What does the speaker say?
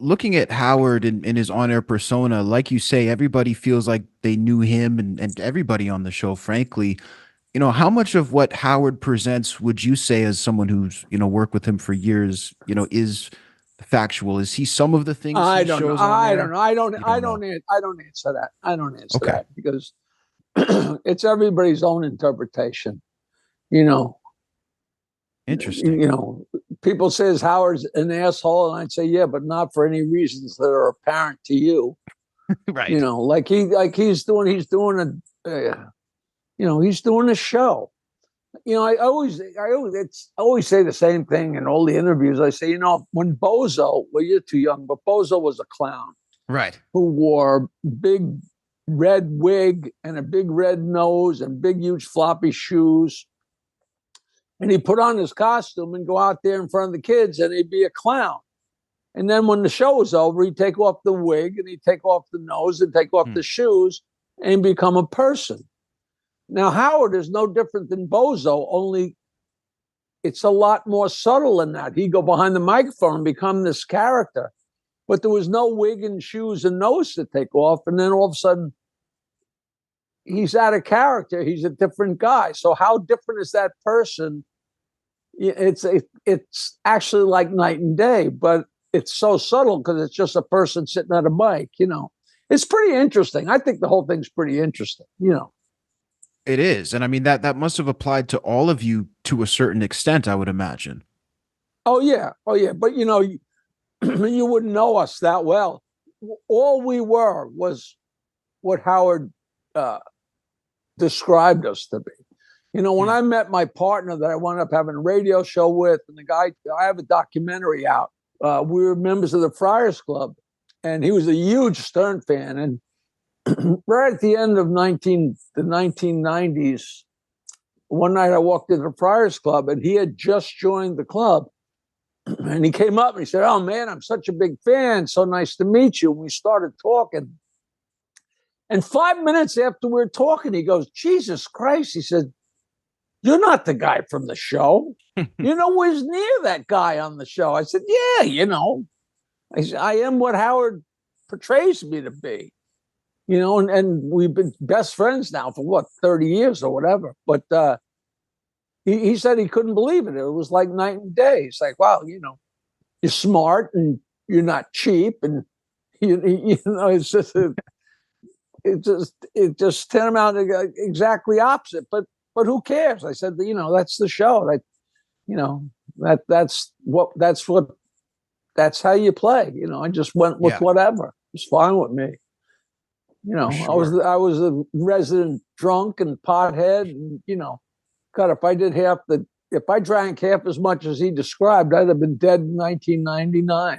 looking at Howard in his on-air persona, like you say, everybody feels like they knew him and everybody on the show, frankly. How much of what Howard presents would you say as someone who's, worked with him for years, is factual? Is he some of the things I he don't know. shows on I don't there? know. I don't. You I don't know. don't. I don't answer that. I don't answer Okay. that because it's everybody's own interpretation. You know. Interesting. People says Howard's an asshole, and I'd say, yeah, but not for any reasons that are apparent to you. Right. He's doing a show. I always say the same thing in all the interviews. I say, when Bozo, well, you're too young, but Bozo was a clown Right. who wore big red wig and a big red nose and big, huge floppy shoes. And he'd put on his costume and go out there in front of the kids and he'd be a clown. And then when the show was over, he'd take off the wig and he'd take off the nose and take off the shoes and become a person. Now, Howard is no different than Bozo, only it's a lot more subtle than that. He'd go behind the microphone and become this character. But there was no wig and shoes and nose to take off. And then all of a sudden, he's out of character. He's a different guy. So how different is that person? It's actually like night and day, but it's so subtle because it's just a person sitting at a mic. It's pretty interesting. I think the whole thing's pretty interesting. It is. And I mean that must have applied to all of you to a certain extent, I would imagine. Oh yeah, but you wouldn't know us that well. All we were was what Howard described us to be. When I met my partner that I wound up having a radio show with, and the guy, I have a documentary out. We were members of the Friars Club, and he was a huge Stern fan. And right at the end of the 1990s, one night I walked into the Friars Club, and he had just joined the club. And he came up and he said, "Oh man, I'm such a big fan. So nice to meet you." And we started talking. And 5 minutes after we were talking, he goes, "Jesus Christ," he said, "you're not the guy from the show. You're nowhere near that guy on the show." I said, "Yeah, I am what Howard portrays me to be." And we've been best friends now for 30 years or whatever. But he said he couldn't believe it. It was like night and day. It's like, wow, you're smart and you're not cheap. And, it's just, it just turned out exactly opposite. But who cares? I said, that's the show. That's how you play. I just went with whatever. It's fine with me. Sure. I was a resident drunk and pothead, and God, if I drank half as much as he described, I'd have been dead in 1999.